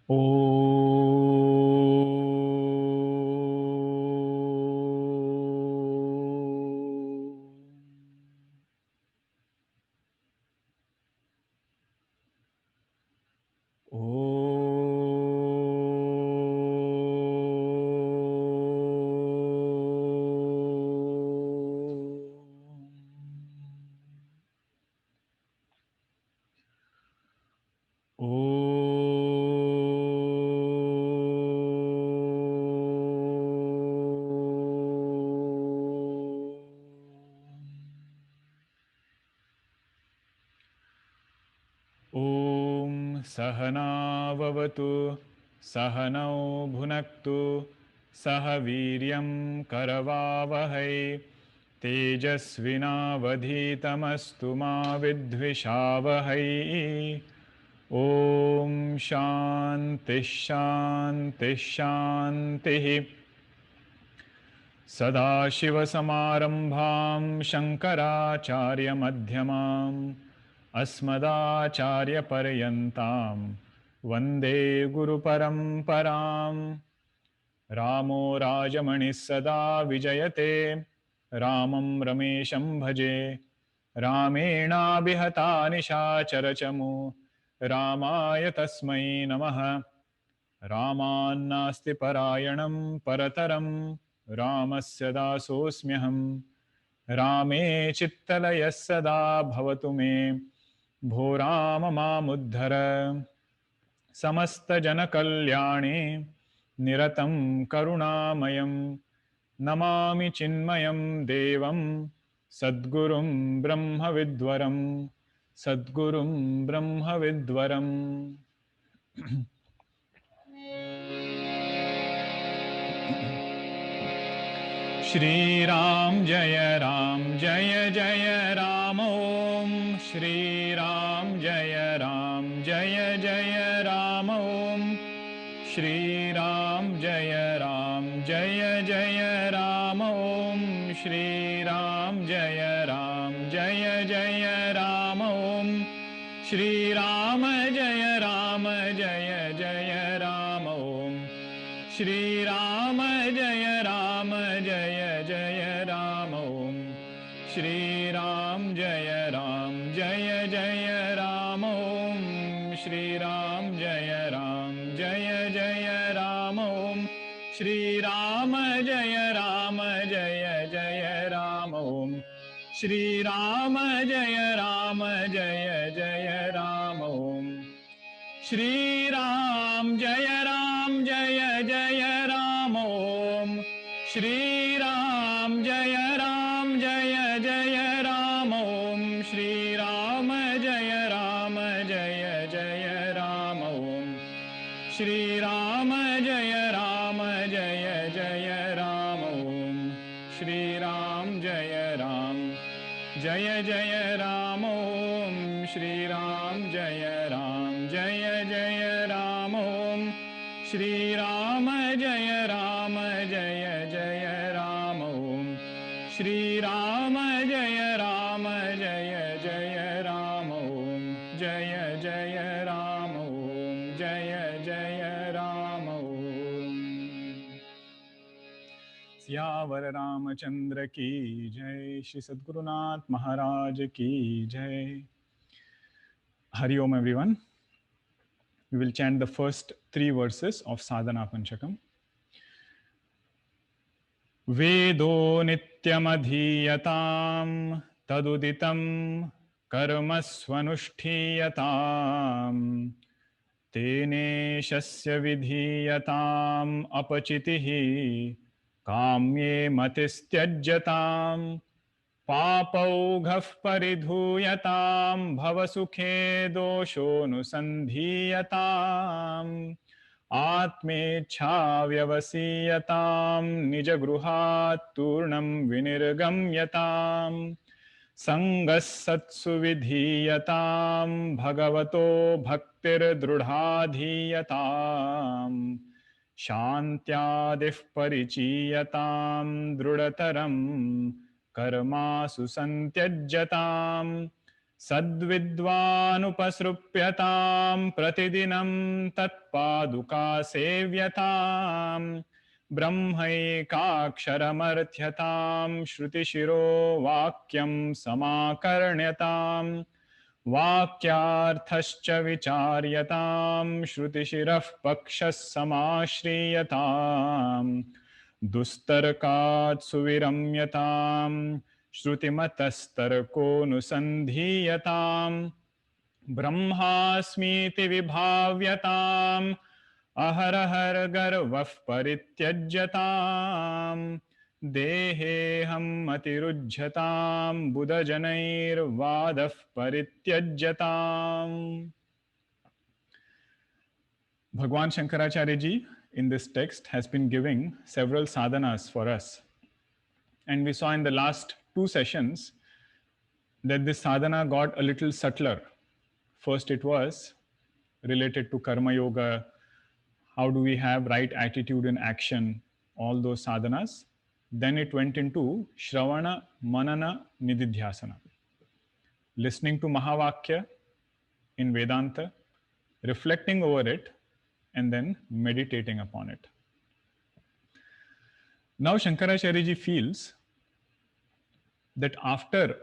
ओ ॐ सहनाववतु सहनौ भुनक्तु सह वीर्यं करवावहै तेजस्विनावधीतमस्तु मा विद्विषावहै ॐ शान्तिः शान्तिः शान्तिः सदाशिवसमारम्भां शङ्कराचार्यमध्यमाम् अस्मदाचार्यपर्यन्तां वन्दे गुरुपरम्पराम् रामो राजमणिः सदा विजयते रामं रमेशं भजे रामेणाभिहता निशाचरचमु रामाय तस्मै नमः रामान्नास्ति परायणं परतरं रामस्य दासोऽस्म्यहम् रामे चित्तलयः सदा भवतु मे भो राम मामुद्धर समस्तजनकल्याणे निरतं करुणामयं नमामि चिन्मयं देवं सद्गुरुं ब्रह्मविद्वरं सद्गुरुं ब्रह्मविद्वरम् श्रीराम जय जय राम ओम श्रीराम जय जय राम ओम श्रीराम जय जय राम ओम श्रीराम जय जय राम ओम श्रीराम जय जय राम ओम श्रीराम जय जय राम ओम श्रीराम जय जय राम ओम श्रीराम जय जय राम ओम श्रीराम जय जय राम ओम श्रीराम जय जय राम ओम श्रीराम जय जय राम ओम श्रीराम जय जय राम ओम श्रीराम जय जय राम ओम श्रीराम जय जय राम ओम श्रीराम जय जय राम ओम श्रीराम जय जय राम ओम श्रीराम जय जय राम ओम श्रीराम जय जय राम ओम जय जय राम ओम जय जय राम ओम। सियावर रामचंद्र की जय। श्री सद्गुरुनाथ महाराज की जय। Hari Om everyone. We will chant the first 3 verses of Sadhana Panchakam. Vedo nityamadhiyatam taduditam karmasvanushthiyatam tene shasya vidhiyatam apachitihi kamye matistyajyatam पापौघः परिधूयतां भवसुखे दोषोऽनुसन्धीयताम् आत्मेच्छाव्यवसीयतां निजगृहात् तूर्णं विनिर्गम्यताम् संगः सत्सु विधीयतां भगवतो भक्तिर्दृढाधीयताम् शान्त्यादिः परिचीयतां दृढतरम् कर्मासु सन्त्यज्यताम् सद्विद्वानुपसृप्यतां प्रतिदिनं तत्पादुका सेव्यताम् ब्रह्मैकाक्षरमर्थ्यतां श्रुतिशिरो वाक्यं समाकर्ण्यताम् वाक्यार्थश्च विचार्यतां श्रुतिशिरः पक्षः समाश्रीयताम् दुस्तर्कात् सुविरम्यताम् श्रुतिमतस्तर्कोऽनुसन्धीयताम् ब्रह्मास्मीति विभाव्यताम् अहरहर गर्वः परित्यज्यताम् देहेऽहं मतिरुज्झतां बुधजनैर्वादः परित्यज्यताम्. Bhagwan Shankaracharya ji in this text has been giving several sadhanas for us. And we saw in the last 2 sessions that this sadhana got a little subtler. First it was related to karma yoga, how do we have right attitude in action, all those sadhanas. Then it went into Shravana, Manana, Nididhyasana. Listening to Mahavakya in Vedanta, reflecting over it, and then meditating upon it. Now Shankaracharya ji feels that after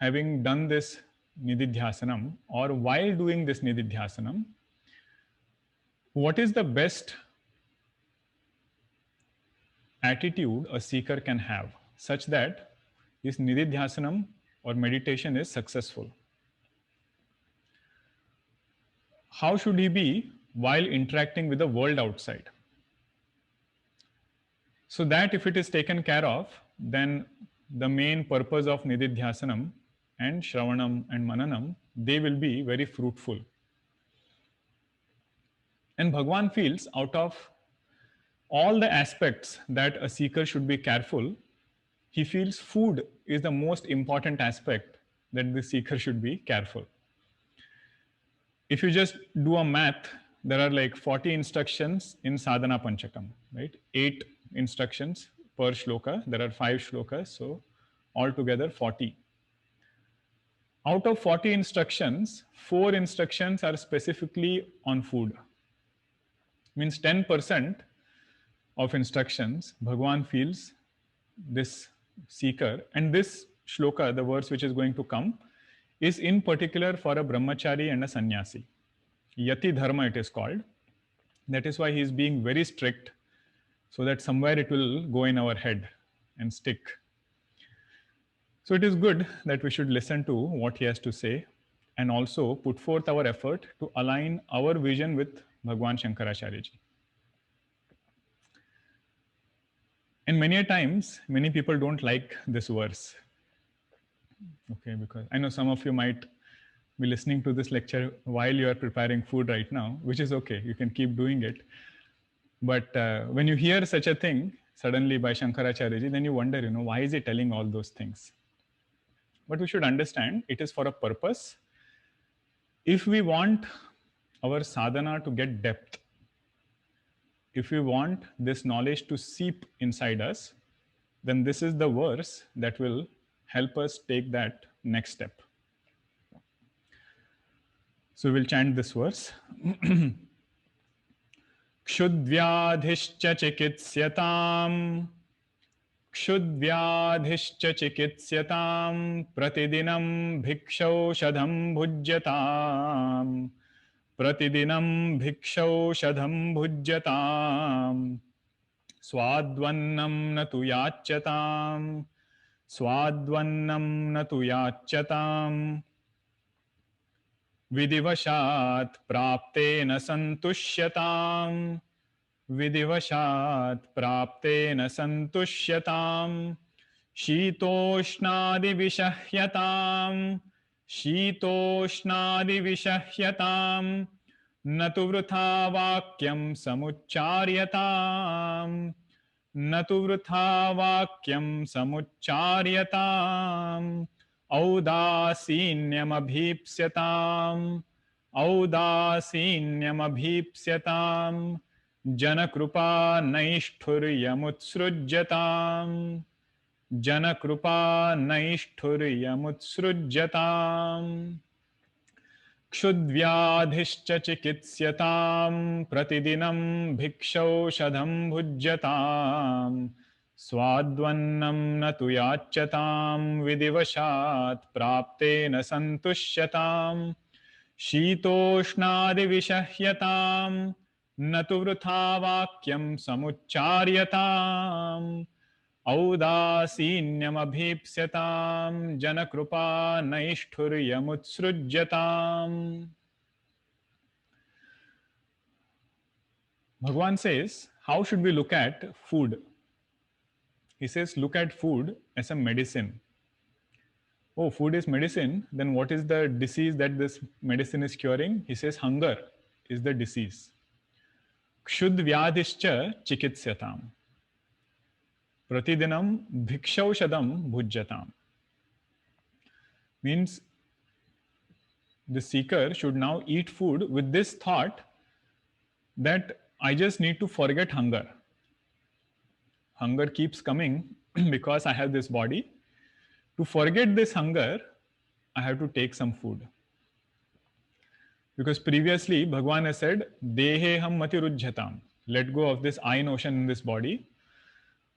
having done this Nididhyasanam, or while doing this Nididhyasanam, what is the best attitude a seeker can have such that this Nididhyasanam or meditation is successful? How should he be while interacting with the world outside? So that if it is taken care of, then the main purpose of Nididhyasanam and Shravanam and Mananam, they will be very fruitful. And Bhagwan feels out of all the aspects that a seeker should be careful, he feels food is the most important aspect that the seeker should be careful. If you just do a math, there are like 40 instructions in Sadhana Panchakam, right? 8 instructions per shloka. There are 5 shlokas, so altogether 40. Out of 40 instructions, 4 instructions are specifically on food. Means 10% of instructions, Bhagwan feels this seeker, and this shloka, the verse which is going to come, is in particular for a brahmachari and a sannyasi. Yati dharma it is called. That is why he is being very strict, so that somewhere it will go in our head and stick. So it is good that we should listen to what he has to say and also put forth our effort to align our vision with Bhagwan Shankaracharya ji. And many a times, many people don't like this verse. Okay, because I know some of you might be listening to this lecture while you are preparing food right now, which is okay, you can keep doing it. But when you hear such a thing suddenly by Shankaracharya ji, then you wonder, why is he telling all those things? But we should understand it is for a purpose. If we want our sadhana to get depth, if we want this knowledge to seep inside us, then this is the verse that will help us take that next step. So we will chant this verse. Kshudvyadhishcha chikitsyatam Kshudvyadhishcha chikitsyatam Pratidinam bhikshaushadham bhujyatam Pratidinam bhikshaushadham bhujyatam Swadvannam natu yachatam Swadvannam natu yachatam Vidivashat praptena santushyatam Vidivashat praptena santushyatam Shitoshnadi vishahyatam Shitoshnadi vishahyatam Natu vrutha vakyam samucharyatam Natu vrutha vakyam samucharyatam Audasinyamabhipsyatam जनकृपा नैष्ठुर्यमुत्सृज्यताम् क्षुद्व्याधिश्च चिकित्स्यतां प्रतिदिनं भिक्षौषधं भुज्यताम् स्वाद्वन्नं न तु याच्यतां विधिवशात् प्राप्तेन सन्तुष्यताम् शीतोष्णादिविषह्यतां न तु वृथा वाक्यं समुच्चार्यताम् औदासीन्यमभीप्स्यतां जनकृपा नैष्ठुर्यमुत्सृज्यताम्. Bhagavan says, how should we look at food? He says, look at food as a medicine. Oh, food is medicine, then what is the disease that this medicine is curing? He says, hunger is the disease. Kshud vyadhischa chikitsatam. Pratidinam bhikshaushadam bhujyatam. Means the seeker should now eat food with this thought that I just need to forget hunger. Hunger keeps coming because I have this body. To forget this hunger, I have to take some food. Because previously, Bhagavan has said, Deheham matirujjatam. Let go of this I notion in this body.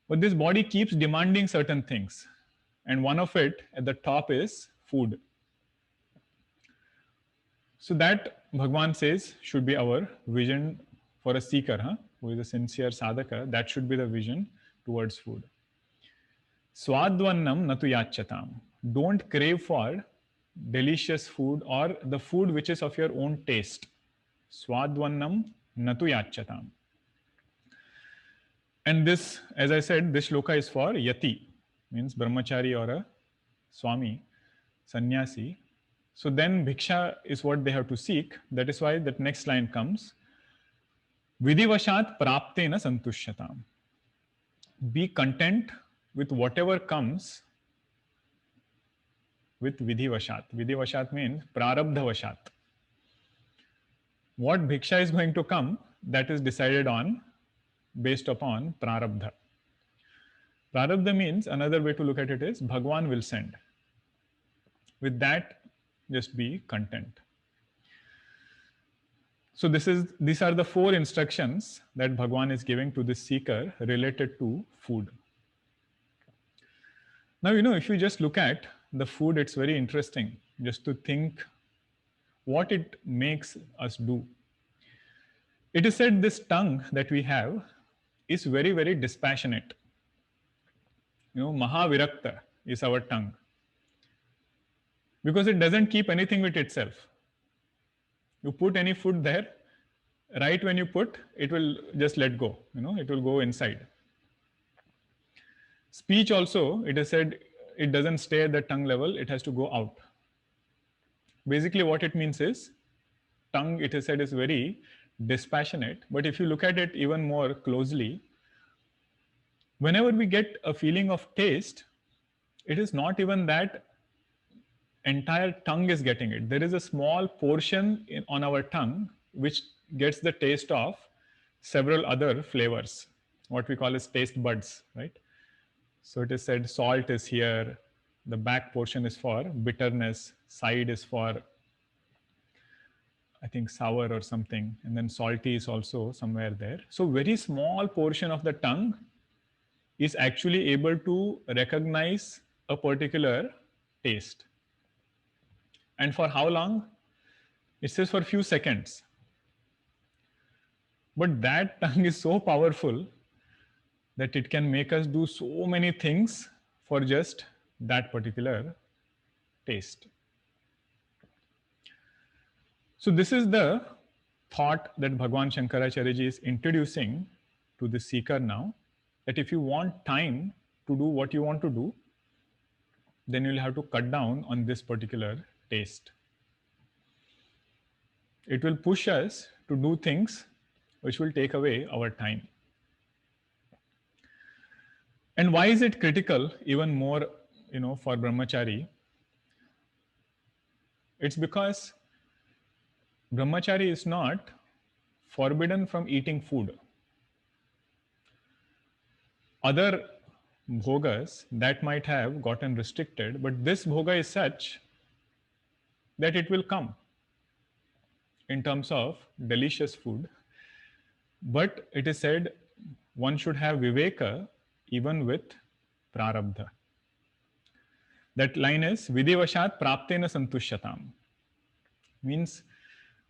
But this body keeps demanding certain things. And one of it at the top is food. So that, Bhagavan says, should be our vision for a seeker, who is a sincere sadhaka. That should be the vision towards food. Swadvannam natu yachatam. Don't crave for delicious food or the food which is of your own taste. Swadvannam natu yachatam. And this, as I said, this shloka is for yati, means brahmachari or a swami, sannyasi. So then bhiksha is what they have to seek. That is why that next line comes. Vidivashat praptena santushyatam. Be content with whatever comes with vidivashat. Vidivashat means prarabdhavashat. What bhiksha is going to come, that is decided on based upon prarabdha. Prarabdha means, another way to look at it is, Bhagwan will send. With that, just be content. So these are the 4 instructions that Bhagwan is giving to this seeker related to food. Now, if you just look at the food, it's very interesting just to think what it makes us do. It is said this tongue that we have is very, very dispassionate. Mahavirakta is our tongue. Because it doesn't keep anything with itself. You put any food there, right when you put, it will just let go. It will go inside. Speech also, it is said, it doesn't stay at the tongue level, it has to go out. Basically what it means is, tongue, it is said, is very dispassionate. But if you look at it even more closely, whenever we get a feeling of taste, it is not even that entire tongue is getting it. There is a small portion on our tongue which gets the taste of several other flavors, what we call as taste buds, right? So it is said salt is here, the back portion is for bitterness, side is for, I think, sour or something, and then salty is also somewhere there. So very small portion of the tongue is actually able to recognize a particular taste. And for how long? It says for a few seconds. But that tongue is so powerful that it can make us do so many things for just that particular taste. So this is the thought that Bhagwan Shankaracharya ji is introducing to the seeker now, that if you want time to do what you want to do, then you'll have to cut down on this particular taste. It will push us to do things which will take away our time. And why is it critical even more, for brahmachari? It's because brahmachari is not forbidden from eating food. Other bhogas that might have gotten restricted, but this bhoga is such that it will come in terms of delicious food. But it is said one should have viveka even with prarabdha. That line is vidivashat praptena santushyatam. Means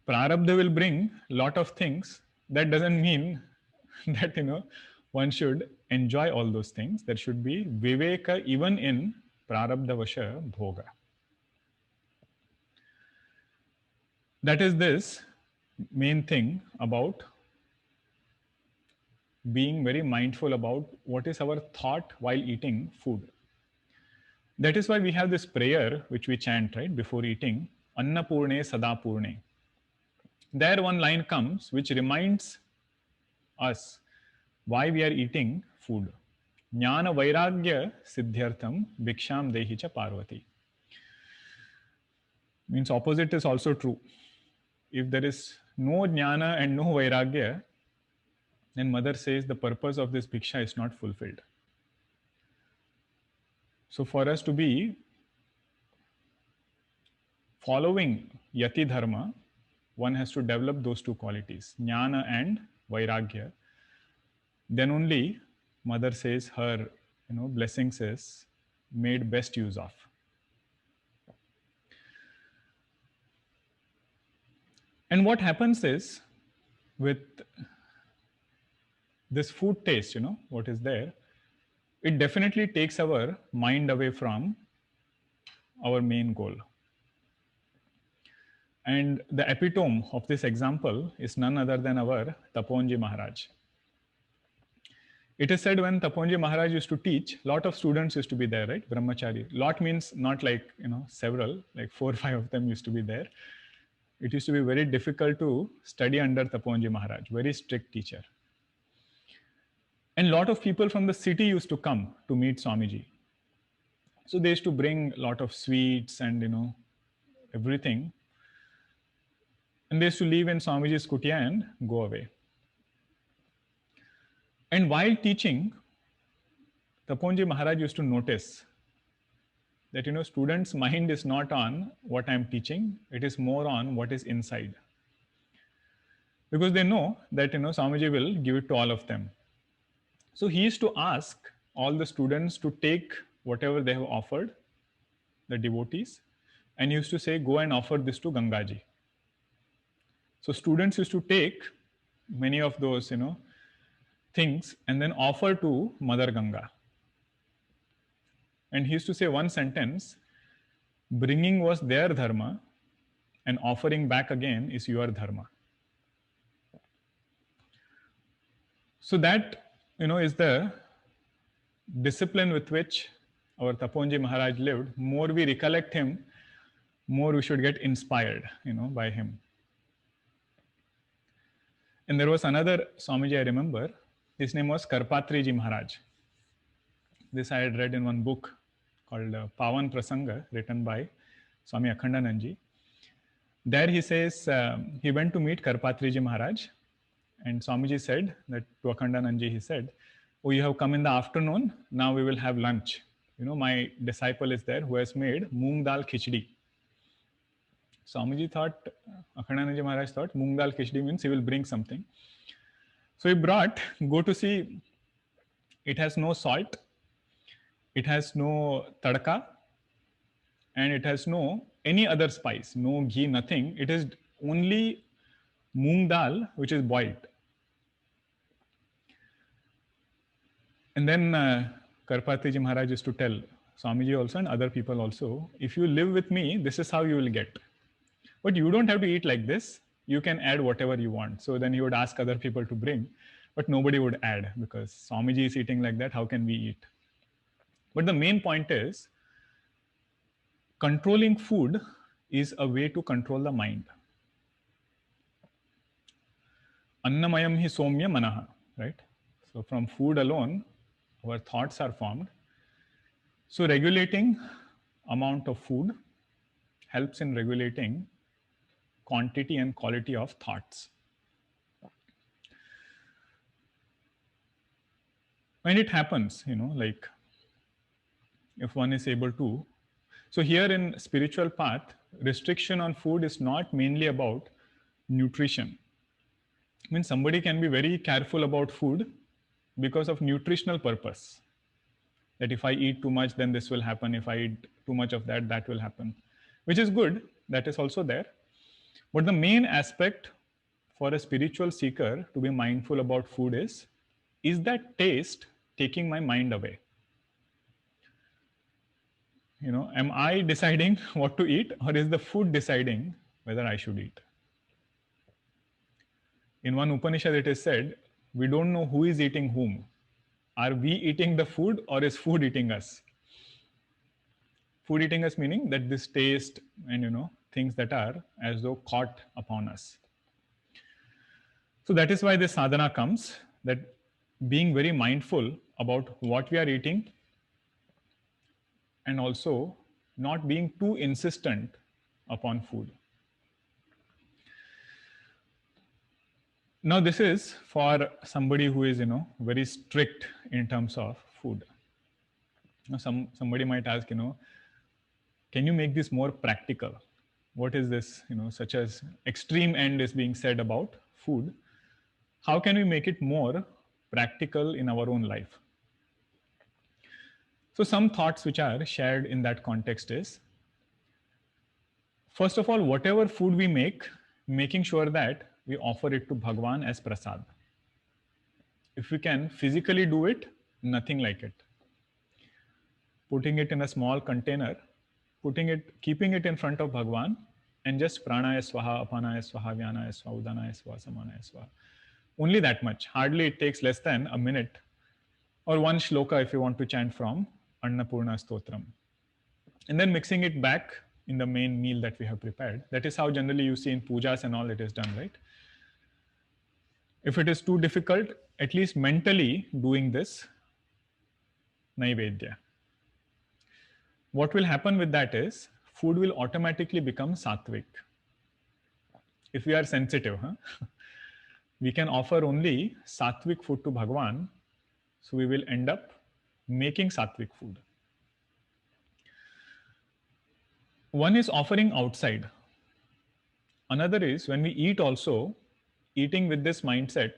prarabdha will bring lot of things. That doesn't mean that one should enjoy all those things. There should be viveka even in prarabdha vasha bhoga. That is this main thing about being very mindful about what is our thought while eating food. That is why we have this prayer which we chant right before eating, Annapurne Sadapurne. There one line comes which reminds us why we are eating food. Jnana Vairagya Siddhyartham Bhiksham Dehi Cha Parvati. Means opposite is also true. If there is no jnana and no vairagya, then mother says the purpose of this bhiksha is not fulfilled. So for us to be following yati dharma, one has to develop those two qualities, jnana and vairagya. Then only mother says her blessings is made best use of. And what happens is with this food taste, what is there, it definitely takes our mind away from our main goal. And the epitome of this example is none other than our Taponji Maharaj. It is said when Taponji Maharaj used to teach, lot of students used to be there, right? Brahmachari. Lot means not like, several, like 4 or 5 of them used to be there. It used to be very difficult to study under Taponji Maharaj, very strict teacher. And a lot of people from the city used to come to meet Swamiji. So they used to bring a lot of sweets and, everything. And they used to leave in Swamiji's kutia and go away. And while teaching, Taponji Maharaj used to notice that, students' mind is not on what I'm teaching, it is more on what is inside. Because they know that, Swamiji will give it to all of them. So he used to ask all the students to take whatever they have offered, the devotees, and he used to say, go and offer this to Gangaji. So students used to take many of those, things and then offer to Mother Ganga. And he used to say one sentence, bringing was their dharma and offering back again is your dharma. So that, is the discipline with which our Taponji Maharaj lived. More we recollect him, more we should get inspired, by him. And there was another Swamiji I remember. His name was Karpatriji Maharaj. This I had read in one book called Pavan Prasanga, written by Swami Akhandanandji. There he says, he went to meet Karpatriji Maharaj, and Swamiji said that to Akhandanandji, he said, oh, you have come in the afternoon, now we will have lunch. My disciple is there who has made moong dal khichdi. Swamiji thought, Akhandanandji Maharaj thought, moong dal khichdi means he will bring something. So he brought, go to see, it has no salt, it has no tadka, and it has no any other spice, no ghee, nothing. It is only moong dal which is boiled. And then Karpatriji Maharaj used to tell Swamiji also and other people also, if you live with me, this is how you will get. But you don't have to eat like this. You can add whatever you want. So then he would ask other people to bring, but nobody would add because Swamiji is eating like that. How can we eat? But the main point is, controlling food is a way to control the mind. Annamayam hi somya manaha, right? So from food alone, our thoughts are formed. So regulating amount of food helps in regulating quantity and quality of thoughts. When it happens, like if one is able to. So here in spiritual path, restriction on food is not mainly about nutrition. I mean, somebody can be very careful about food because of nutritional purpose. That if I eat too much, then this will happen. If I eat too much of that, that will happen, which is good. That is also there. But the main aspect for a spiritual seeker to be mindful about food is that taste taking my mind away? You know, am I deciding what to eat, or is the food deciding whether I should eat? In one Upanishad, it is said, we don't know who is eating whom. Are we eating the food, or is food eating us? Food eating us meaning that this taste and, you know, things that are as though caught upon us. So that is why this sadhana comes, that being very mindful about what we are eating, and also not being too insistent upon food. Now this is for somebody who is, you know, very strict in terms of food. Now somebody might ask, you know, can you make this more practical? What is this, you know, such as extreme end is being said about food? How can we make it more practical in our own life? So some thoughts which are shared in that context is, first of all, whatever food we make, making sure that we offer it to Bhagwan as prasad. If we can physically do it, nothing like it. Putting it in a small container, keeping it in front of Bhagwan, and just pranaya swaha, apanaya swaha, vyanaya swaha, udanaya swaha, samanaya swaha. Only that much. Hardly it takes less than a minute, or one shloka if you want to chant from Annapurna Stotram. And then mixing it back in the main meal that we have prepared. That is how generally you see in pujas and all it is done, right? If it is too difficult, at least mentally doing this Naivedya. What will happen with that is, food will automatically become sattvic. If we are sensitive, we can offer only sattvic food to Bhagwan, so we will end up making sattvic food. One is offering outside. Another is when we eat also, eating with this mindset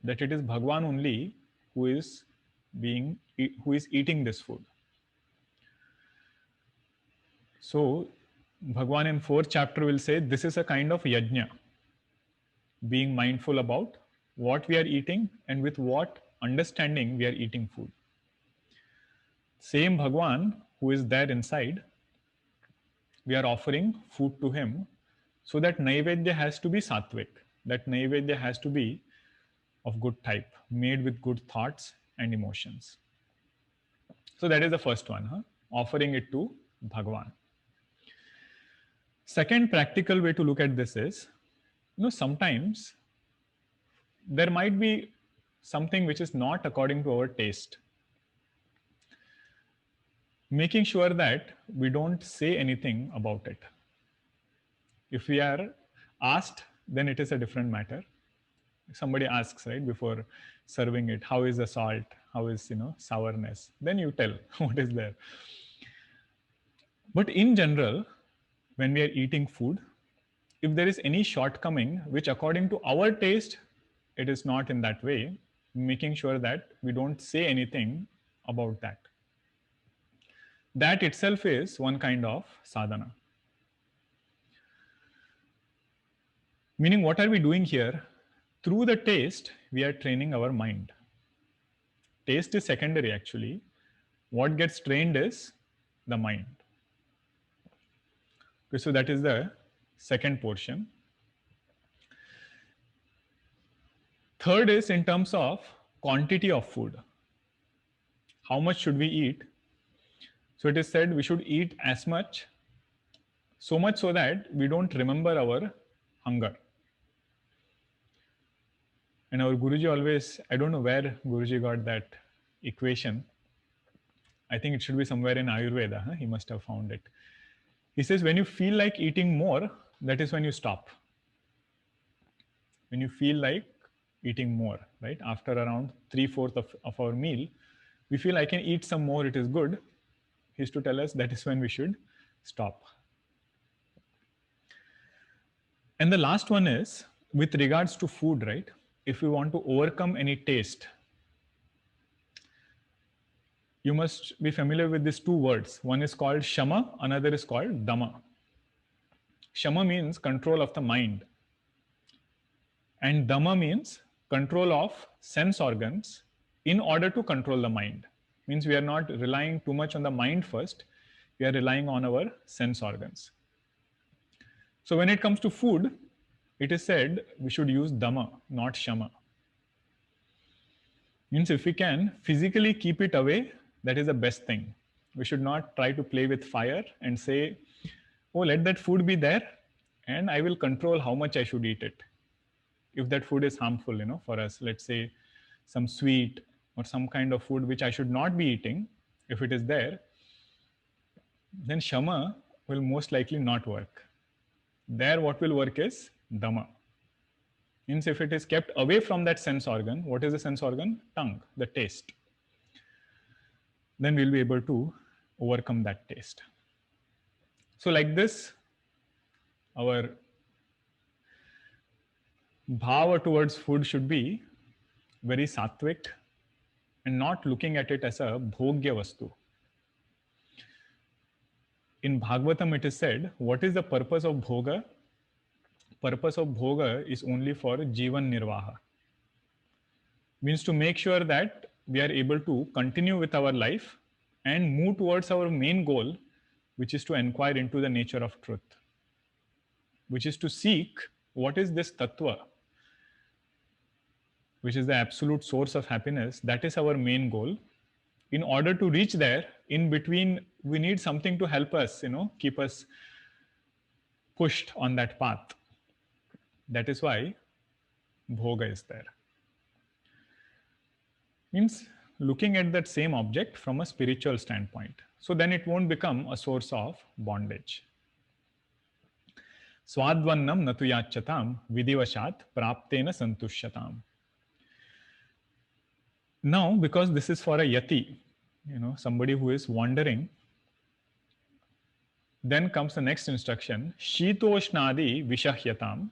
that it is Bhagwan only who is eating this food. So Bhagwan in 4th chapter will say this is a kind of yajna, being mindful about what we are eating and with what understanding we are eating food. Same Bhagwan who is there inside, we are offering food to him, so that Naivedya has to be sattvic, that Naivedya has to be of good type, made with good thoughts and emotions. So that is the first one, offering it to Bhagwan. Second practical way to look at this is, you know, sometimes there might be something which is not according to our taste. Making sure that we don't say anything about it. If we are asked, then it is a different matter. Somebody asks, right, before serving it, how is the salt, how is, you know, sourness, then you tell what is there. But in general, when we are eating food, if there is any shortcoming which according to our taste it is not in that way, making sure that we don't say anything about that. That itself is one kind of sadhana. Meaning, what are we doing here? Through the taste, we are training our mind. Taste is secondary actually. What gets trained is the mind. Okay, so that is the second portion. Third is in terms of quantity of food. How much should we eat? So it is said we should eat as much, so much so that we don't remember our hunger. And our Guruji always, I don't know where Guruji got that equation. I think it should be somewhere in Ayurveda. He must have found it. He says, when you feel like eating more, that is when you stop. When you feel like eating more, right? After around 3/4 of our meal, we feel I can eat some more, it is good. he used to tell us that is when we should stop. And the last one is with regards to food, right? If we want to overcome any taste, you must be familiar with these two words. One is called shama, another is called dama. Shama means control of the mind, and dama means control of sense organs in order to control the mind. Means we are not relying too much on the mind first, we are relying on our sense organs. So when it comes to food, it is said we should use dama, not shama. Means if we can physically keep it away, that is the best thing. We should not try to play with fire and say, oh, let that food be there and I will control how much I should eat it. If that food is harmful, for us, let's say some sweet or some kind of food which I should not be eating, if it is there, then shama will most likely not work. There what will work is dama. Means if it is kept away from that sense organ, what is the sense organ? Tongue, the taste. Then we'll be able to overcome that taste. So like this, our bhava towards food should be very sattvic and not looking at it as a bhogya vastu. In Bhagavatam it is said, what is the purpose of bhoga? Purpose of bhoga is only for jivan nirvaha. Means to make sure that we are able to continue with our life and move towards our main goal, which is to inquire into the nature of truth, which is to seek what is this tattva, which is the absolute source of happiness. That is our main goal. In order to reach there, in between, we need something to help us, keep us pushed on that path. That is why bhoga is there. Means looking at that same object from a spiritual standpoint. So then it won't become a source of bondage. Swadvannam natu yachatam vidivashat praptena santushyatam. Now, because this is for a yati, somebody who is wandering, then comes the next instruction, shitoshnadi vishahyatam.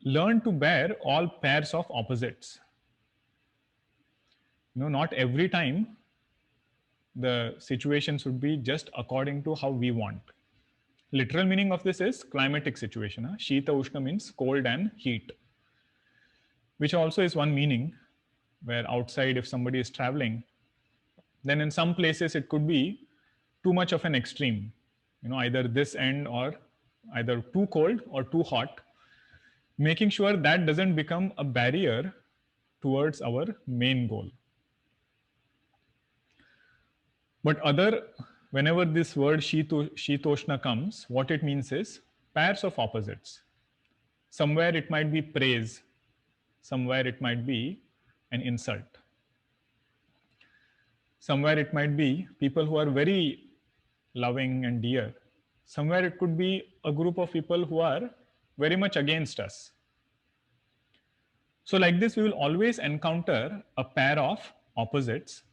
Learn to bear all pairs of opposites. Not every time the situation should be just according to how we want. Literal meaning of this is climatic situation. Shita Ushna means cold and heat, which also is one meaning, where outside if somebody is traveling, then in some places it could be too much of an extreme, either this end or either too cold or too hot, making sure that doesn't become a barrier towards our main goal. But whenever this word shitoshna comes, what it means is pairs of opposites. Somewhere it might be praise, somewhere it might be an insult. Somewhere it might be people who are very loving and dear. Somewhere it could be a group of people who are very much against us. So like this, we will always encounter a pair of opposites.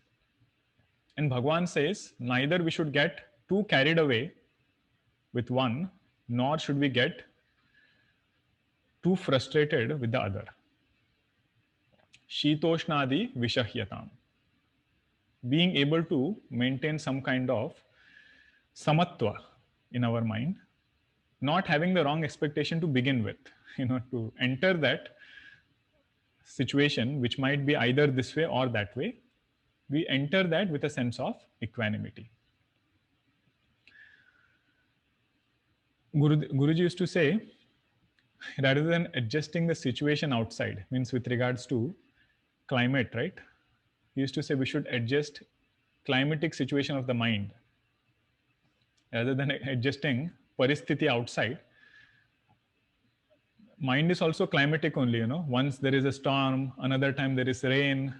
And Bhagwan says, neither we should get too carried away with one, nor should we get too frustrated with the other. Shitoshnadi vishahyatam. Being able to maintain some kind of samatva in our mind, not having the wrong expectation to begin with, to enter that situation, which might be either this way or that way, we enter that with a sense of equanimity. Guruji used to say, rather than adjusting the situation outside, means with regards to climate, right? He used to say we should adjust climatic situation of the mind rather than adjusting paristhiti outside. Mind is also climatic only, once there is a storm, another time there is rain.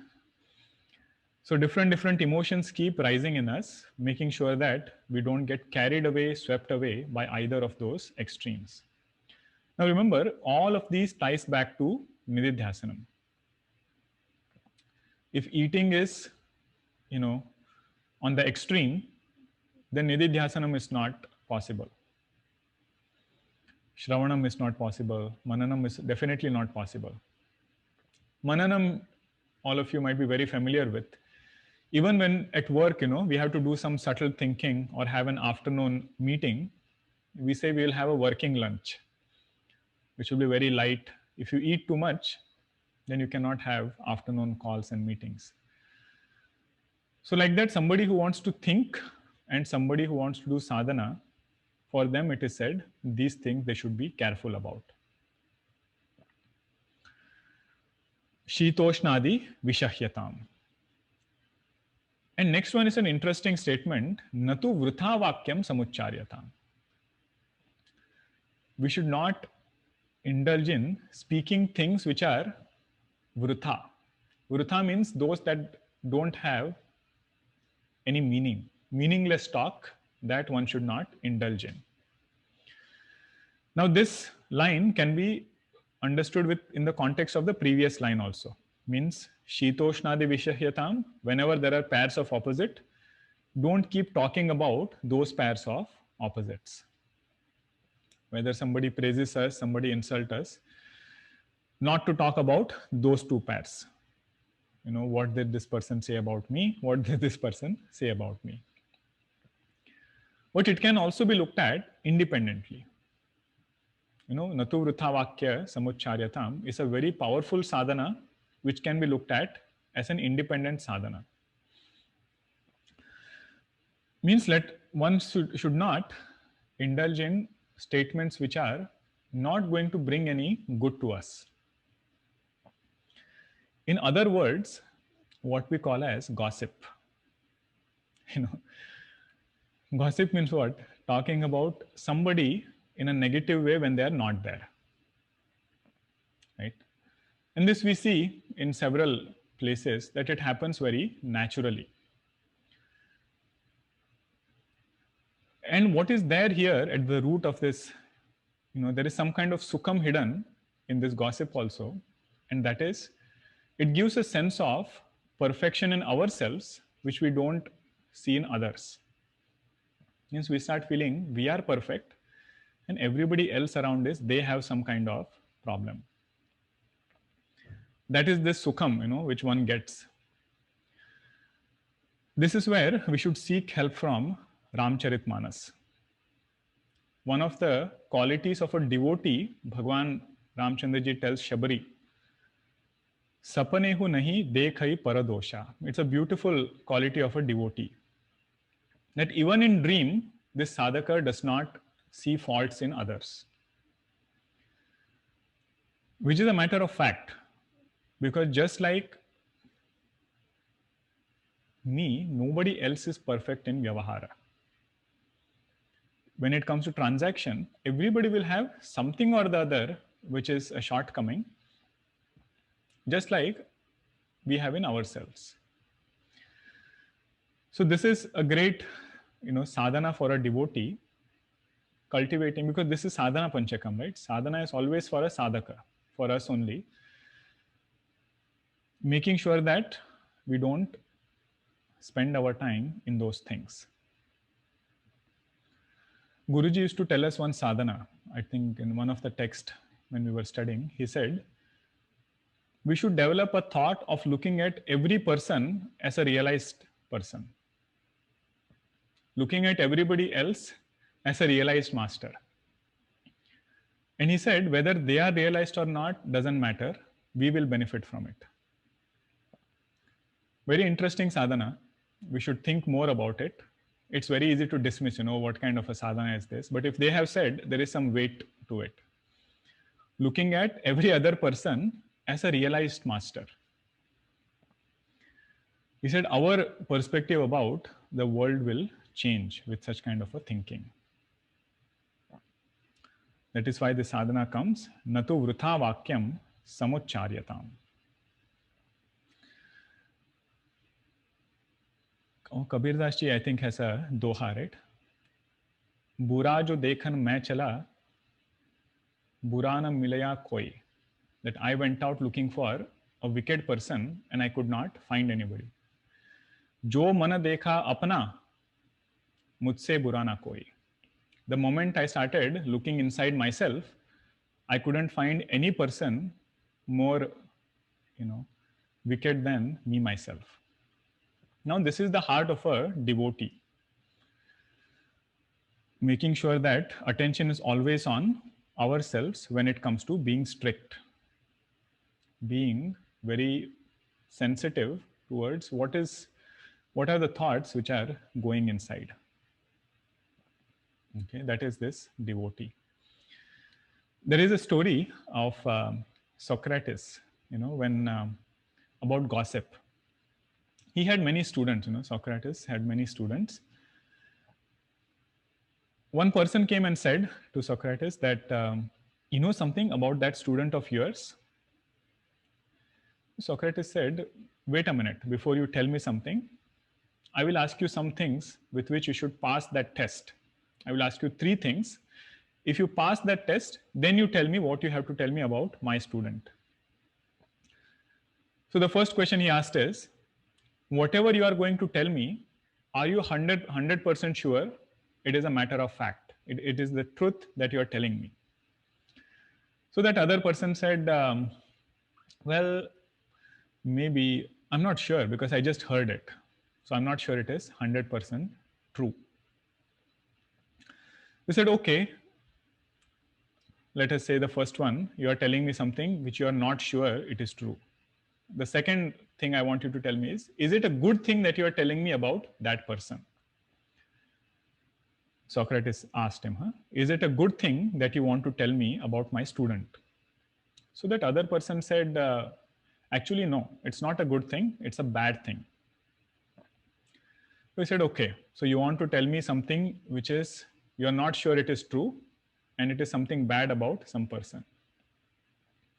So different emotions keep rising in us, making sure that we don't get carried away, swept away by either of those extremes. Now remember, all of these ties back to Nididhyasanam. If eating is, On the extreme, then nididhyasanam is not possible. Shravanam is not possible. Mananam is definitely not possible. Mananam, all of you might be very familiar with. Even when at work, we have to do some subtle thinking or have an afternoon meeting, we say we will have a working lunch, which will be very light. If you eat too much, then you cannot have afternoon calls and meetings. So like that, somebody who wants to think and somebody who wants to do sadhana, for them it is said, these things they should be careful about. Shitoshnadi vishahyatam. And next one is an interesting statement, natu vrutha vakyam samucharyatam. We should not indulge in speaking things which are vrutha. Vrutha means those that don't have any meaning. Meaningless talk that one should not indulge in. Now this line can be understood in the context of the previous line also. Means shitoshnadi vishahyatam, whenever there are pairs of opposite, don't keep talking about those pairs of opposites. Whether somebody praises us, somebody insults us, not to talk about those two pairs. What did this person say about me? What did this person say about me? But it can also be looked at independently. Natu vrutha vakya samucharyatam is a very powerful sadhana which can be looked at as an independent sadhana. Means that one should not indulge in statements which are not going to bring any good to us. In other words, what we call as gossip. Gossip means what? Talking about somebody in a negative way when they are not there. Right? And this we see in several places that it happens very naturally. And what is there here at the root of this, there is some kind of sukham hidden in this gossip also, and that is, it gives a sense of perfection in ourselves, which we don't see in others. Means we start feeling we are perfect, and everybody else around us, they have some kind of problem. That is this sukham, which one gets. This is where we should seek help from Ramcharitmanas. One of the qualities of a devotee, Bhagwan Ramchandraji tells Shabari, Sapanehu nahi dekhai paradosha. It's a beautiful quality of a devotee. That even in dream, this sadhaka does not see faults in others. Which is a matter of fact. Because just like me, nobody else is perfect in Vyavahara. When it comes to transaction, everybody will have something or the other which is a shortcoming, just like we have in ourselves. So this is a great, sadhana for a devotee, cultivating, because this is sadhana panchakam, right? Sadhana is always for a sadhaka, for us only. Making sure that we don't spend our time in those things. Guruji used to tell us one sadhana, I think in one of the texts when we were studying, he said, we should develop a thought of looking at every person as a realized person. Looking at everybody else as a realized master. And he said, whether they are realized or not, doesn't matter. We will benefit from it. Very interesting sadhana. We should think more about it. It's very easy to dismiss, what kind of a sadhana is this. But if they have said, there is some weight to it. Looking at every other person as a realized master. He said, our perspective about the world will change with such kind of a thinking. That is why the sadhana comes, natu vrutha vakyam samucharyatam. Kabir Das ji, I think, has a doha, right? Bura jo dekhan main chala, bura na milaya koi. That I went out looking for a wicked person and I could not find anybody. जो मन देखा अपना, मुझसे बुरा ना कोई. The moment I started looking inside myself, I couldn't find any person more, wicked than me myself. Now, this is the heart of a devotee, making sure that attention is always on ourselves when it comes to being strict, being very sensitive towards what are the thoughts which are going inside. Okay, that is this devotee. There is a story of Socrates, when about gossip. He had many students. Socrates had many students. One person came and said to Socrates that, you know something about that student of yours? Socrates said, wait a minute, before you tell me something, I will ask you some things with which you should pass that test. I will ask you 3 things. If you pass that test, then you tell me what you have to tell me about my student. So the first question he asked is, whatever you are going to tell me, are you 100% sure it is a matter of fact? It is the truth that you are telling me. So that other person said, well, maybe I'm not sure because I just heard it. So I'm not sure it is 100% true. We said, okay, let us say the first one, you are telling me something which you are not sure it is true. The second thing I want you to tell me is it a good thing that you are telling me about that person? Socrates asked him, is it a good thing that you want to tell me about my student? So that other person said, actually, no, it's not a good thing, it's a bad thing. So he said, okay, so you want to tell me something which is, you're not sure it is true, and it is something bad about some person.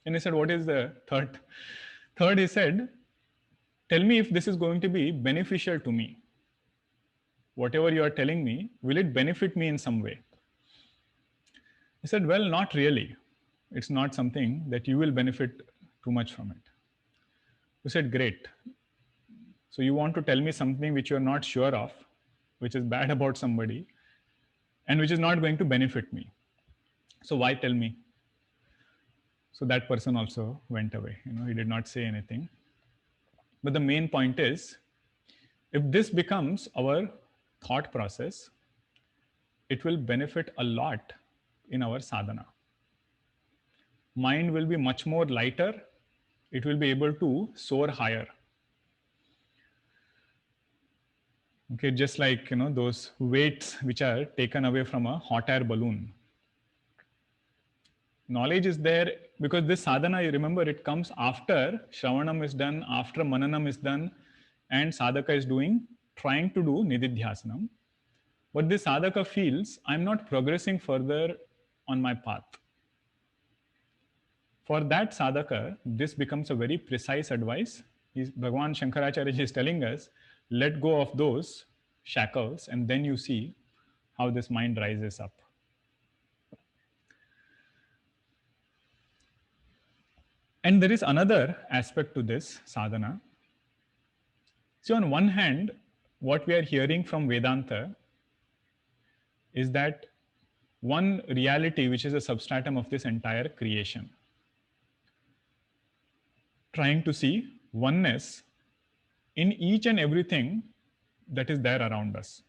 And he said, what is the third? Third, he said, tell me if this is going to be beneficial to me. Whatever you are telling me, will it benefit me in some way? He said, well, not really. It's not something that you will benefit too much from it. We said, great. So you want to tell me something which you're not sure of, which is bad about somebody, and which is not going to benefit me. So why tell me? So that person also went away. He did not say anything. But the main point is, if this becomes our thought process, it will benefit a lot in our sadhana. Mind will be much more lighter. It will be able to soar higher. Okay, just like those weights which are taken away from a hot air balloon. Knowledge is there because this sadhana, you remember, it comes after Shravanam is done, after Mananam is done, and sadhaka is trying to do Nididhyasanam. But this sadhaka feels, I'm not progressing further on my path. For that sadhaka, this becomes a very precise advice. Bhagavan Shankaracharya is telling us, let go of those shackles, and then you see how this mind rises up. And there is another aspect to this sadhana. See, on one hand, what we are hearing from Vedanta is that one reality which is a substratum of this entire creation, trying to see oneness in each and everything that is there around us.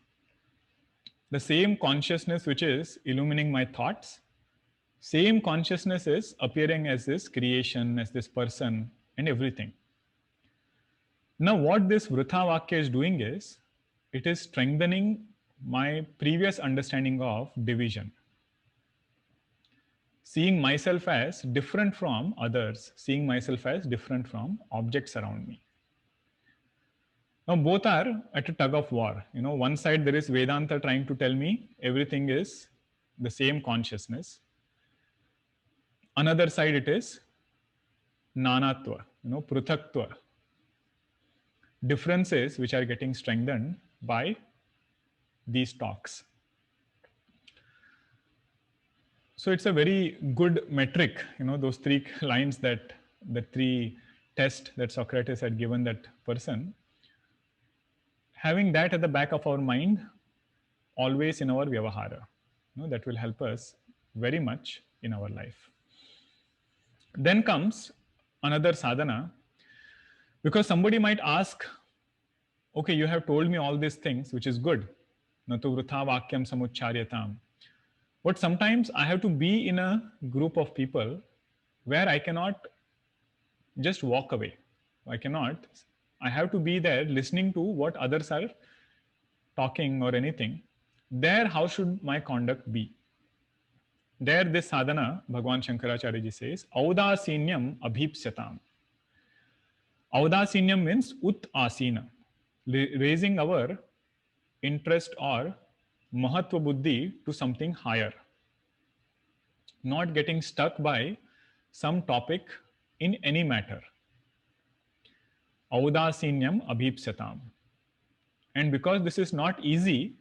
The same consciousness which is illumining my thoughts, same consciousness is appearing as this creation, as this person, and everything. Now, what this Vrutha Vakya is doing is, it is strengthening my previous understanding of division. Seeing myself as different from others, seeing myself as different from objects around me. Now, both are at a tug of war. One side there is Vedanta trying to tell me everything is the same consciousness. Another side it is Nanatva, Pruthaktva. Differences which are getting strengthened by these talks. So it's a very good metric, those 3 lines that the 3 tests that Socrates had given that person. having that at the back of our mind always in our vyavahara, that will help us very much in our life. Then comes another sadhana, because somebody might ask, okay, you have told me all these things, which is good, natu vrutha vakyam samucharyatam, but sometimes I have to be in a group of people where I cannot just walk away. I have to be there listening to what others are talking or anything. There, how should my conduct be? There, this sadhana, Bhagwan Shankaracharya ji says, Audasinyam abhipsyatam. Audasinyam means ut asina, raising our interest or mahatva buddhi to something higher. Not getting stuck by some topic in any matter. Audasinyam abhipsyatam. And because this is not easy,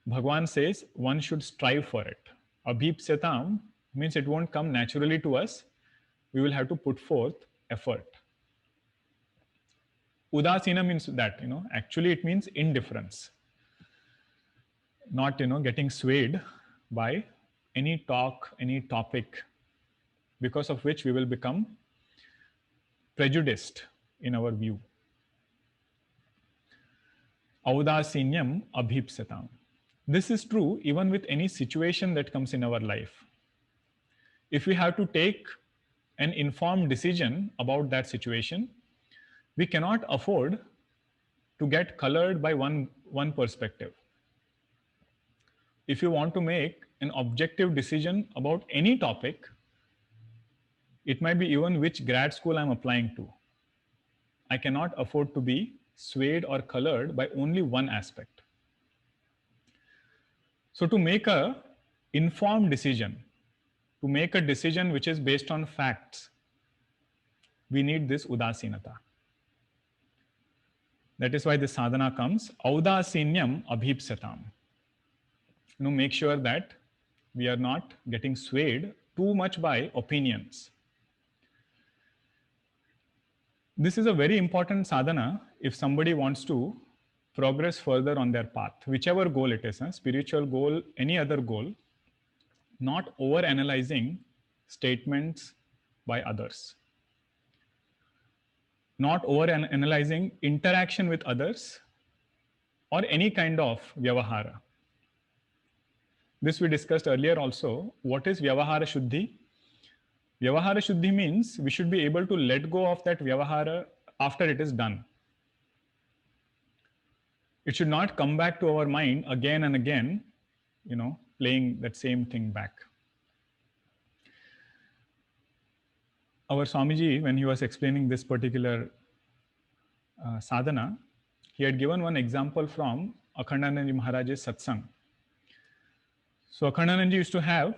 Bhagwan says one should strive for it. Abhipsyatam means it won't come naturally to us. We will have to put forth effort. Udasina means that, actually it means indifference. Not, getting swayed by any talk, any topic, because of which we will become prejudiced in our view. Audasinyam abhipsyatam. This is true even with any situation that comes in our life. If we have to take an informed decision about that situation, we cannot afford to get colored by one perspective. If you want to make an objective decision about any topic, it might be even which grad school I'm applying to, I cannot afford to be swayed or colored by only one aspect. So to make a informed decision, to make a decision which is based on facts, we need this udasinata. That is why this sadhana comes, Audasinyam abhipsyatam. Make sure that we are not getting swayed too much by opinions. This is a very important sadhana if somebody wants to progress further on their path, whichever goal it is, spiritual goal, any other goal, not over-analyzing statements by others, not over-analyzing interaction with others or any kind of vyavahara. This we discussed earlier also. What is vyavahara shuddhi? Vyavahara shuddhi means we should be able to let go of that vyavahara after it is done. It should not come back to our mind again and again, playing that same thing back. Our Swamiji, when he was explaining this particular sadhana, he had given one example from Akhandanand Maharaj's satsang. So Akhandanand used to have,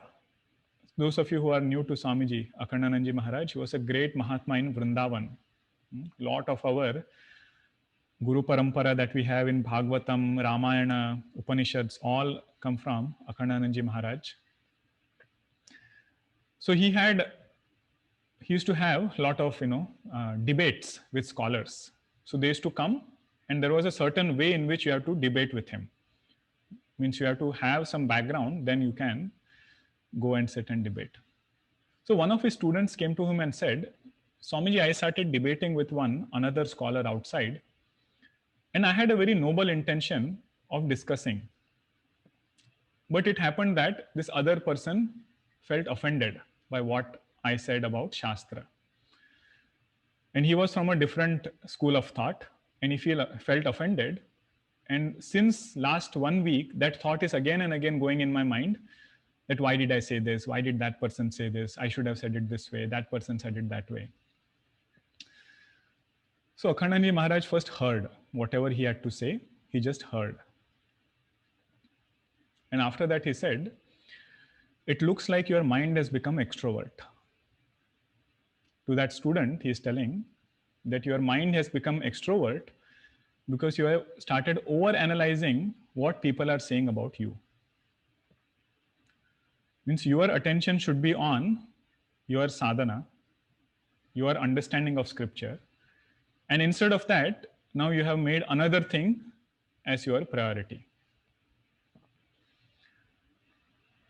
those of you who are new to Swamiji, Akhandanand Maharaj, he was a great Mahatma in Vrindavan. Lot of our Guru Parampara that we have in Bhagavatam, Ramayana, Upanishads, all come from Akhandanand Maharaj. So he used to have a lot of debates with scholars. So they used to come, and there was a certain way in which you have to debate with him. Means you have to have some background, then you can go and sit and debate. So one of his students came to him and said, Swamiji, I started debating with another scholar outside, and I had a very noble intention of discussing. But it happened that this other person felt offended by what I said about Shastra. And he was from a different school of thought, and he felt offended. And since last 1 week, that thought is again and again going in my mind, that why did I say this? Why did that person say this? I should have said it this way. That person said it that way. So Akhandanand Maharaj first heard whatever he had to say. He just heard. And after that he said, it looks like your mind has become extrovert. To that student, he is telling that your mind has become extrovert because you have started over-analyzing what people are saying about you. Means your attention should be on your sadhana, your understanding of scripture. And instead of that, now you have made another thing as your priority.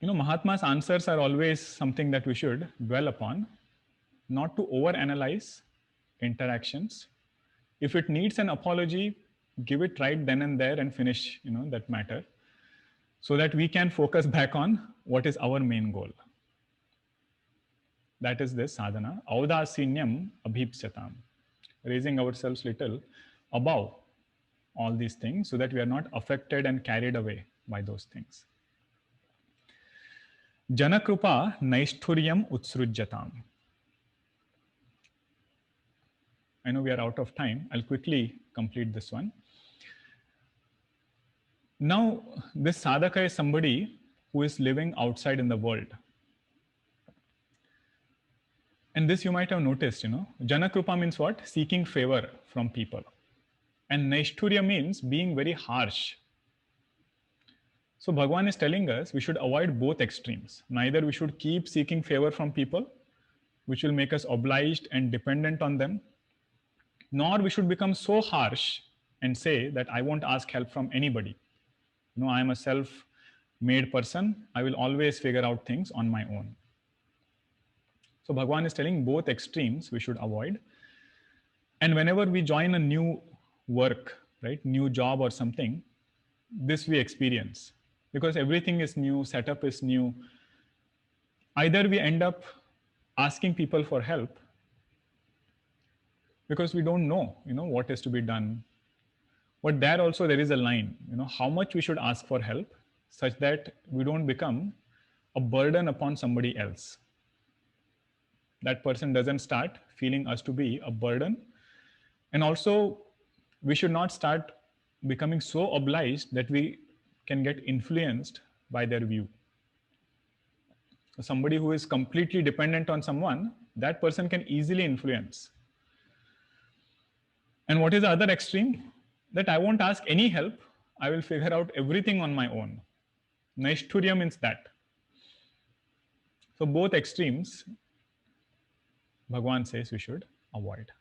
Mahatma's answers are always something that we should dwell upon, not to overanalyze interactions. If it needs an apology, give it right then and there and finish, that matter, so that we can focus back on what is our main goal. That is this sadhana, audasinyam abhipsyatam, raising ourselves little above all these things so that we are not affected and carried away by those things. Janakrupa naishturyam utsrujyatam. I know we are out of time. I'll quickly complete this one. Now, this sadhaka is somebody who is living outside in the world. And this you might have noticed, Janakrupa means what? Seeking favor from people. And Naishturya means being very harsh. So Bhagavan is telling us we should avoid both extremes. Neither we should keep seeking favor from people, which will make us obliged and dependent on them, nor we should become so harsh and say that I won't ask help from anybody. I am a self-made person. I will always figure out things on my own. So Bhagavan is telling both extremes we should avoid. And whenever we join a new work, right, new job or something, this we experience. Because everything is new, setup is new. Either we end up asking people for help because we don't know, what is to be done. But there also there is a line, how much we should ask for help such that we don't become a burden upon somebody else. That person doesn't start feeling us to be a burden. And also, we should not start becoming so obliged that we can get influenced by their view. So somebody who is completely dependent on someone, that person can easily influence. And what is the other extreme? That I won't ask any help. I will figure out everything on my own. Naishturya means that. So both extremes, Bhagavan says we should avoid.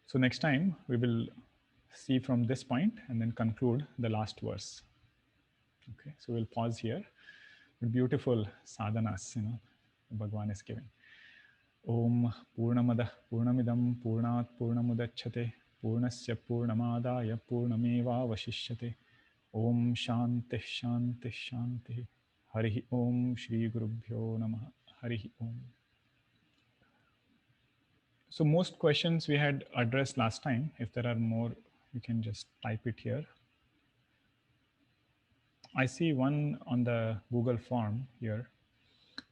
So next time we will see from this point and then conclude the last verse. Okay, so we'll pause here. Beautiful sadhanas, Bhagavan is giving. Om Purnamadah Purnamidam Purnat Purnamudachyate Purnasya Purnamadaya Purnameva Vashishyate. Om Shanti Shanti Shanti. Harihi Om Shri Gurubhyo Namaha. Harihi Om. So most questions we had addressed last time. If there are more, you can just type it here. I see one on the Google form here.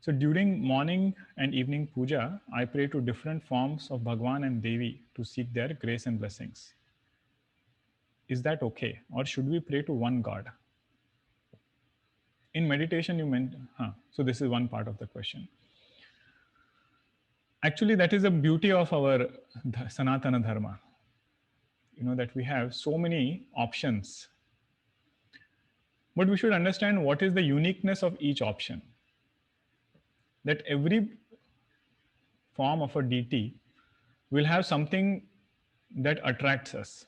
So during morning and evening puja, I pray to different forms of Bhagwan and Devi to seek their grace and blessings. Is that okay? Or should we pray to one God? In meditation, you meant, so this is one part of the question. Actually, that is the beauty of our Sanatana Dharma. That we have so many options. But we should understand what is the uniqueness of each option. That every form of a deity will have something that attracts us,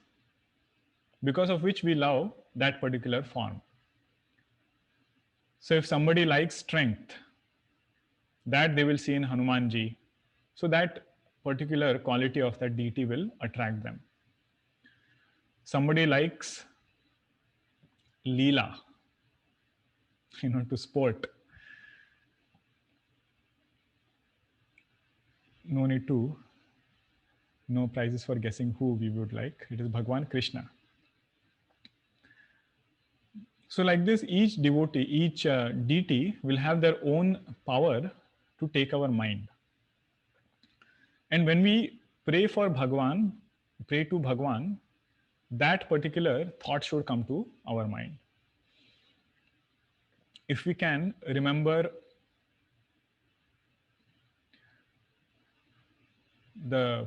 because of which we love that particular form. So if somebody likes strength, that they will see in Hanumanji, so that particular quality of that deity will attract them. Somebody likes Leela, to sport. No need to, no prizes for guessing who we would like. It is Bhagwan Krishna. So like this, each devotee, each deity will have their own power to take our mind. And when we pray for Bhagwan, pray to Bhagwan, that particular thought should come to our mind. If we can remember the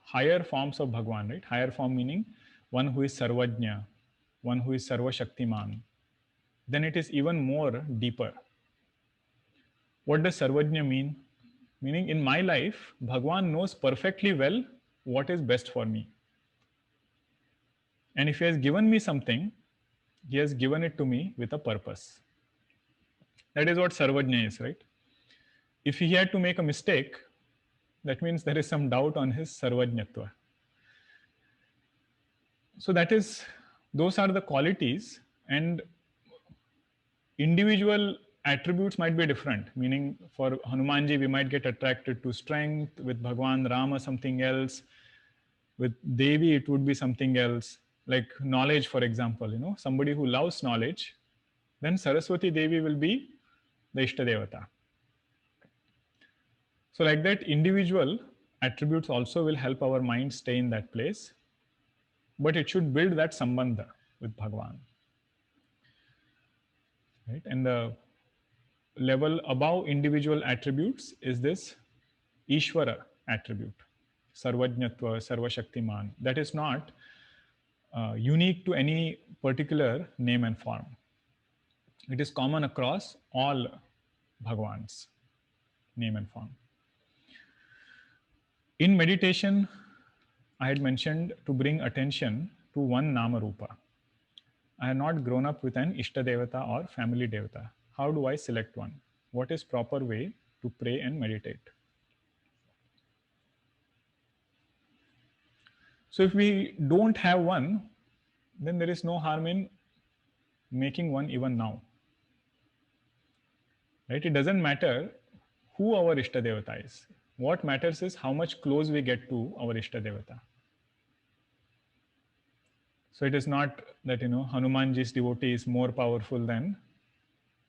higher forms of Bhagwan, right? Higher form meaning one who is Sarvajna, one who is Sarva Shaktiman, then it is even more deeper. What does Sarvajna mean? Meaning in my life, Bhagwan knows perfectly well what is best for me. And if he has given me something, he has given it to me with a purpose. That is what Sarvajna is, right? If he had to make a mistake, that means there is some doubt on his Sarvajnatva. So those are the qualities, and individual attributes might be different. Meaning for Hanumanji, we might get attracted to strength, with Bhagwan Rama something else, with Devi it would be something else, like knowledge, for example. Somebody who loves knowledge, then Saraswati Devi will be the Ishtadevata. So like that, individual attributes also will help our mind stay in that place, but it should build that sambandha with Bhagwan. Right? And the level above individual attributes is this Ishvara attribute, Sarvajnatva, Sarvashaktiman. That is not unique to any particular name and form. It is common across all Bhagwan's name and form. In meditation, I had mentioned to bring attention to one Nama Rupa. I have not grown up with an Ishtadevata or family Devata. How do I select one? What is proper way to pray and meditate? So if we don't have one, then there is no harm in making one even now. Right? It doesn't matter who our Ishtadevata is. What matters is how much close we get to our Ishtadevata. So it is not that Hanumanji's devotee is more powerful than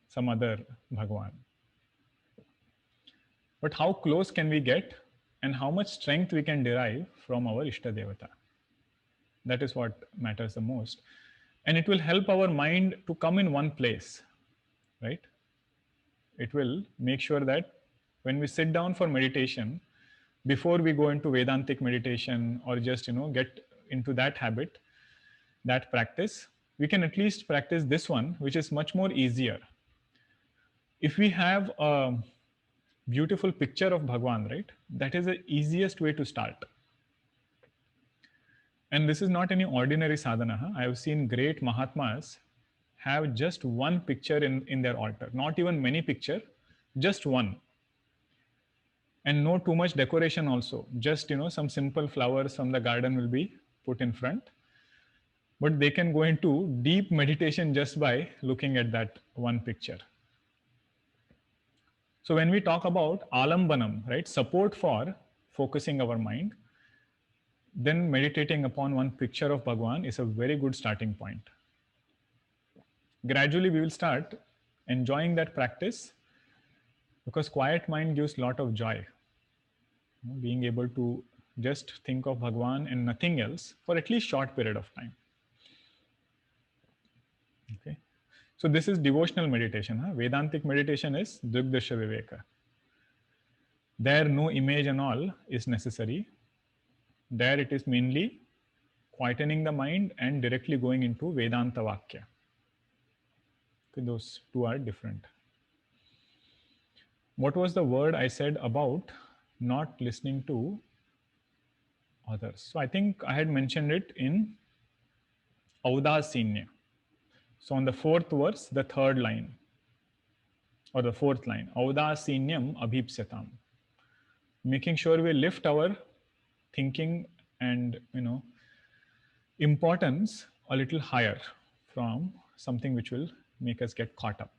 some other Bhagwan. But how close can we get, and how much strength we can derive from our Ishtadevata? That is what matters the most. And it will help our mind to come in one place, right? It will make sure that when we sit down for meditation, before we go into Vedantic meditation or just get into that habit, that practice, we can at least practice this one, which is much more easier. If we have a beautiful picture of Bhagwan, right, that is the easiest way to start. And this is not any ordinary sadhana. I have seen great Mahatmas have just one picture in their altar, not even many picture, just one. And no too much decoration also, just some simple flowers from the garden will be put in front. But they can go into deep meditation just by looking at that one picture. So when we talk about alambanam, right, support for focusing our mind, then meditating upon one picture of Bhagwan is a very good starting point. Gradually we will start enjoying that practice, because quiet mind gives a lot of joy. Being able to just think of Bhagwan and nothing else for at least short period of time. Okay. So this is devotional meditation. Vedantic meditation is Drigdasha Viveka. There no image and all is necessary. There it is mainly quietening the mind and directly going into Vedanta Vakya. Okay, those two are different. What was the word I said about not listening to others? So I think I had mentioned it in Audasinya. So on the fourth verse, the third line, or the fourth line, Audasinyam abhipsyatam. Making sure we lift our thinking and importance a little higher from something which will make us get caught up.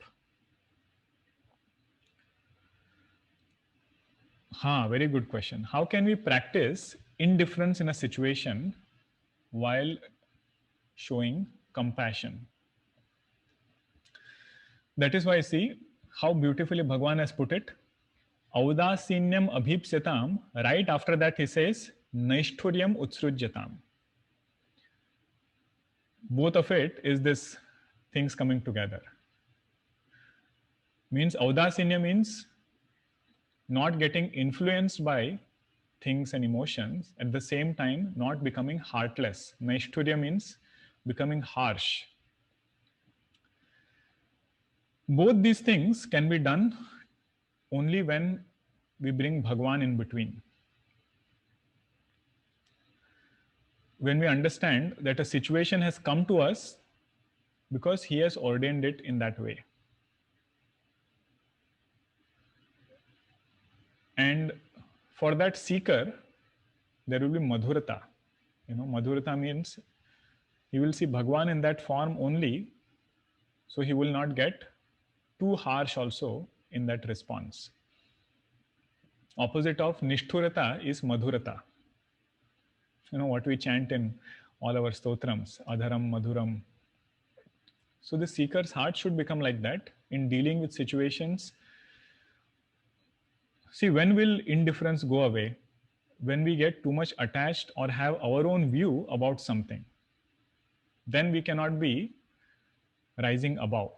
Very good question. How can we practice indifference in a situation while showing compassion? That is why, see how beautifully Bhagwan has put it. Audasinyam abhipsyatam. Right after that he says Naishturyam utsrujyatam. Both of it is this things coming together. Means Audasinya means not getting influenced by things and emotions, at the same time not becoming heartless. Naishturya means becoming harsh. Both these things can be done only when we bring Bhagwan in between. when we understand that a situation has come to us because he has ordained it in that way. And for that seeker, there will be madhurata. Madhurata means he will see Bhagwan in that form only, so he will not get too harsh also in that response. Opposite of Nishthurata is Madhurata. What we chant in all our stotrams, Adharam, Madhuram. So the seeker's heart should become like that in dealing with situations. See, when will indifference go away? When we get too much attached or have our own view about something. Then we cannot be rising above.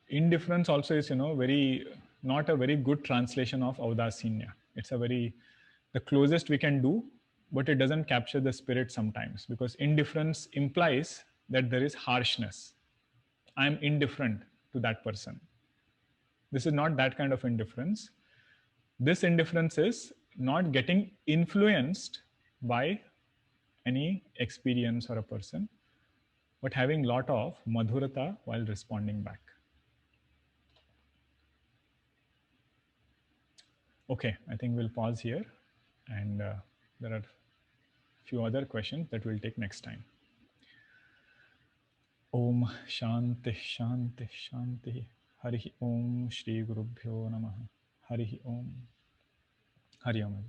Indifference also is, very not a very good translation of Audasinya. It's the closest we can do, but it doesn't capture the spirit sometimes, because indifference implies that there is harshness. I'm indifferent to that person. This is not that kind of indifference. This indifference is not getting influenced by any experience or a person, but having lot of madhurata while responding back. Okay, I think we'll pause here, and there are a few other questions that we'll take next time. Om Shanti Shanti Shanti. Hari Om Shri Gurubhyo Namaha. Hari Om. Hari Om.